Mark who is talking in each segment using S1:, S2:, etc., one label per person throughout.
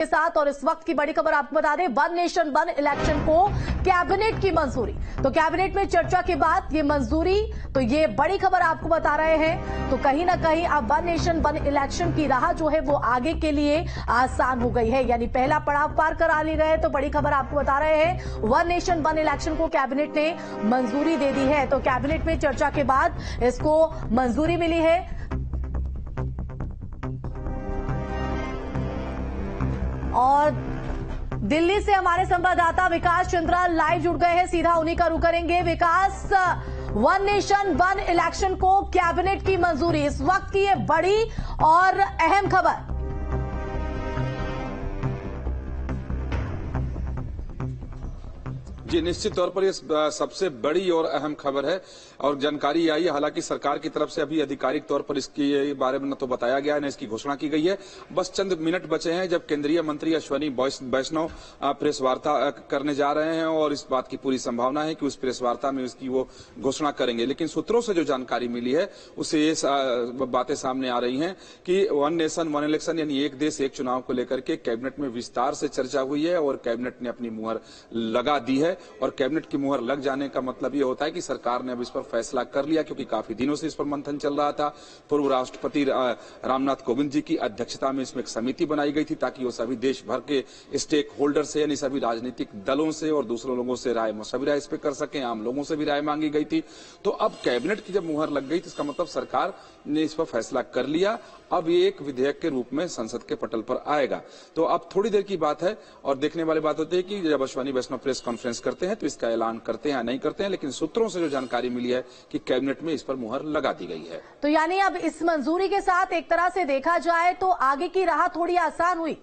S1: के साथ और इस वक्त की बड़ी खबर आपको बता दें, वन नेशन वन इलेक्शन को कैबिनेट की मंजूरी। तो कैबिनेट में चर्चा के बाद ये मंजूरी, तो ये बड़ी खबर आपको बता रहे हैं। तो कहीं ना कहीं अब वन नेशन वन इलेक्शन की राह जो है वो आगे के लिए आसान हो गई है, यानी पहला पड़ाव पार करा ली गए। तो बड़ी खबर आपको बता रहे हैं, वन नेशन वन इलेक्शन को कैबिनेट ने मंजूरी दे दी है। तो कैबिनेट में चर्चा के बाद इसको मंजूरी मिली है। और दिल्ली से हमारे संवाददाता विकास चंद्रा लाइव जुड़ गए हैं, सीधा उन्हीं का रुख करेंगे। विकास, वन नेशन वन इलेक्शन को कैबिनेट की मंजूरी, इस वक्त की ये बड़ी और अहम खबर।
S2: जी, निश्चित तौर पर ये सबसे बड़ी और अहम खबर है और जानकारी आई है। हालांकि सरकार की तरफ से अभी आधिकारिक तौर पर इसके बारे में न तो बताया गया है न इसकी घोषणा की गई है। बस चंद मिनट बचे हैं जब केंद्रीय मंत्री अश्विनी वैष्णव प्रेस वार्ता करने जा रहे हैं और इस बात की पूरी संभावना है कि उस प्रेस वार्ता में उसकी वो घोषणा करेंगे। लेकिन सूत्रों से जो जानकारी मिली है उससे ये बातें सामने आ रही हैं कि वन नेशन वन इलेक्शन यानी एक देश एक चुनाव को लेकर के कैबिनेट में विस्तार से चर्चा हुई है और कैबिनेट ने अपनी मुहर लगा दी है। और कैबिनेट की मुहर लग जाने का मतलब ये होता है कि सरकार ने अब इस पर फैसला कर लिया, क्योंकि काफी दिनों से इस पर मंथन चल रहा था। पूर्व राष्ट्रपति रामनाथ कोविंद जी की अध्यक्षता में इसमें एक समिति बनाई गई थी ताकि वो सभी देश भर के स्टेक होल्डर से यानी सभी राजनीतिक दलों से और दूसरों लोगों से राय मशविरा इस पर कर सकें। आम लोगों से भी राय मांगी गई थी। तो अब कैबिनेट की जब मुहर लग गई तो इसका मतलब सरकार ने इस पर फैसला कर लिया। अब ये एक विधेयक के रूप में संसद के पटल पर आएगा। तो अब थोड़ी देर की बात है और देखने वाली बात होती है कि जब अश्विनी वैष्णव प्रेस कॉन्फ्रेंस करते हैं तो इसका ऐलान करते हैं या नहीं करते हैं। लेकिन सूत्रों से जो जानकारी मिली है कि कैबिनेट में इस पर मुहर लगा दी गई है।
S1: तो यानी अब इस मंजूरी के साथ एक तरह से देखा जाए तो आगे की राह थोड़ी आसान हुई।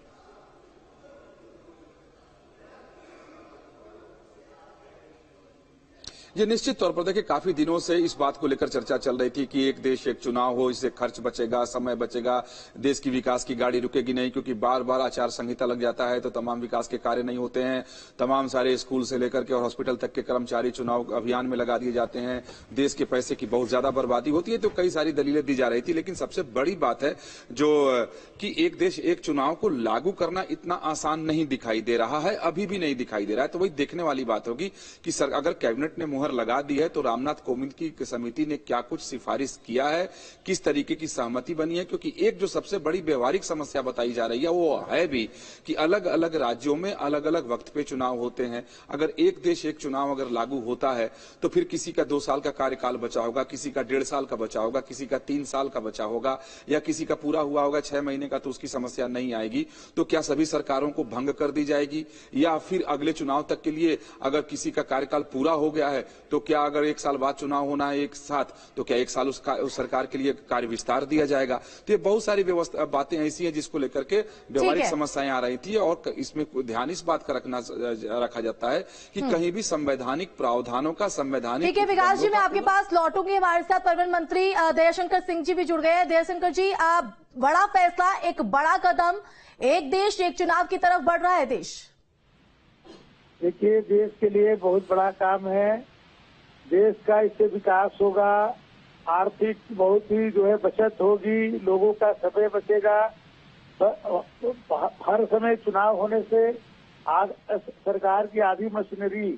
S2: ये निश्चित तौर पर देखिए, काफी दिनों से इस बात को लेकर चर्चा चल रही थी कि एक देश एक चुनाव हो, इससे खर्च बचेगा, समय बचेगा, देश की विकास की गाड़ी रुकेगी नहीं, क्योंकि बार बार आचार संहिता लग जाता है तो तमाम विकास के कार्य नहीं होते हैं। तमाम सारे स्कूल से लेकर के और हॉस्पिटल तक के कर्मचारी चुनाव अभियान में लगा दिए जाते हैं। देश के पैसे की बहुत ज्यादा बर्बादी होती है। तो कई सारी दलीलें दी जा रही थी। लेकिन सबसे बड़ी बात है जो कि एक देश एक चुनाव को लागू करना इतना आसान नहीं दिखाई दे रहा है, अभी भी नहीं दिखाई दे रहा है। तो वही देखने वाली बात होगी कि अगर कैबिनेट ने मुहर लगा दी है तो रामनाथ कोविंद की समिति ने क्या कुछ सिफारिश किया है, किस तरीके की सहमति बनी है। क्योंकि एक जो सबसे बड़ी व्यवहारिक समस्या बताई जा रही है वो है भी कि अलग अलग राज्यों में अलग अलग वक्त पे चुनाव होते हैं। अगर एक देश एक चुनाव अगर लागू होता है तो फिर किसी का 2 साल का कार्यकाल बचा होगा, किसी का 1.5 साल का बचा होगा, किसी का 3 साल का बचा होगा या किसी का पूरा हुआ होगा 6 महीने का, तो उसकी समस्या नहीं आएगी। तो क्या सभी सरकारों को भंग कर दी जाएगी या फिर अगले चुनाव तक के लिए अगर किसी का कार्यकाल पूरा हो गया है तो क्या अगर 1 साल बाद चुनाव होना है एक साथ तो क्या 1 साल उस सरकार के लिए कार्य विस्तार दिया जाएगा। तो ये बहुत सारी बातें ऐसी हैं जिसको लेकर के व्यवहारिक समस्याएं आ रही थी। और इसमें ध्यान इस बात का रखा जाता है कि कहीं भी संवैधानिक प्रावधानों का संवैधानिक।
S1: ठीक है विकास जी, मैं आपके पास लौटूंगी। हमारे साथ परिवहन मंत्री दयाशंकर सिंह जी भी जुड़ गए हैं। दयाशंकर जी, बड़ा फैसला, एक बड़ा कदम, एक देश एक चुनाव की तरफ बढ़ रहा है देश।
S3: देखिए, देश के लिए बहुत बड़ा काम है। देश का इससे विकास होगा, आर्थिक बहुत ही जो है बचत होगी, लोगों का समय बचेगा। हर समय चुनाव होने से सरकार की आधी मशीनरी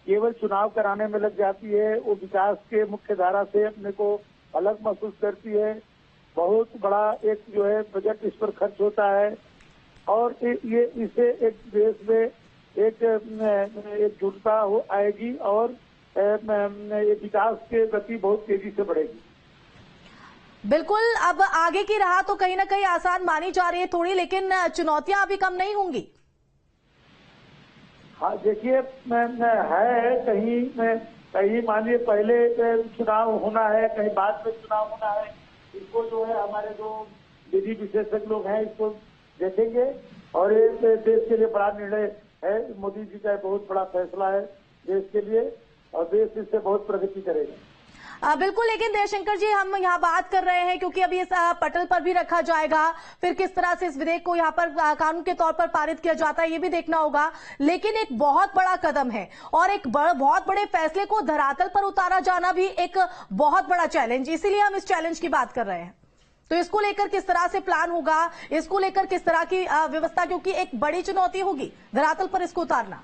S3: केवल चुनाव कराने में लग जाती है। वो विकास के मुख्य धारा से अपने को अलग महसूस करती है। बहुत बड़ा एक जो है बजट इस पर खर्च होता है और ये इससे एक देश में एक एकजुटता आएगी और विकास की गति बहुत तेजी से बढ़ेगी।
S1: बिल्कुल, अब आगे की राह तो कहीं ना कहीं आसान मानी जा रही है थोड़ी, लेकिन चुनौतियां अभी कम नहीं होंगी।
S3: हाँ, देखिए, है कहीं मानिए पहले चुनाव होना है, कहीं बाद में चुनाव होना है। इसको जो है हमारे जो विधि विशेषज्ञ लोग हैं इसको देखेंगे और ये देश के लिए बड़ा निर्णय है। मोदी जी का बहुत बड़ा फैसला है देश के लिए और देश इससे बहुत प्रगति करेगा।
S1: बिल्कुल, लेकिन दयाशंकर जी, हम यहाँ बात कर रहे हैं क्योंकि अभी इस पटल पर भी रखा जाएगा, फिर किस तरह से इस विधेयक को यहाँ पर कानून के तौर पर पारित किया जाता है ये भी देखना होगा। लेकिन एक बहुत बड़ा कदम है और एक बहुत बड़े फैसले को धरातल पर उतारा जाना भी एक बहुत बड़ा चैलेंज, इसीलिए हम इस चैलेंज की बात कर रहे हैं। तो इसको लेकर किस तरह से प्लान होगा, इसको लेकर किस तरह की व्यवस्था, क्योंकि एक बड़ी चुनौती होगी धरातल पर इसको उतारना।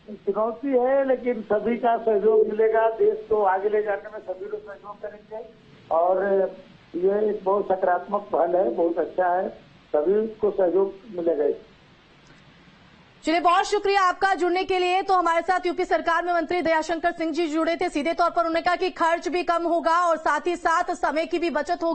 S3: चुनौती है, लेकिन सभी का सहयोग मिलेगा। देश को आगे ले जाने में सभी लोग सहयोग करेंगे और ये एक बहुत सकारात्मक पहल है, बहुत अच्छा है, सभी को सहयोग मिलेगा।
S1: चलिए, बहुत शुक्रिया आपका जुड़ने के लिए। तो हमारे साथ यूपी सरकार में मंत्री दयाशंकर सिंह जी जुड़े थे। सीधे तौर पर उन्होंने कहा कि खर्च भी कम होगा और साथ ही साथ समय की भी बचत होगी।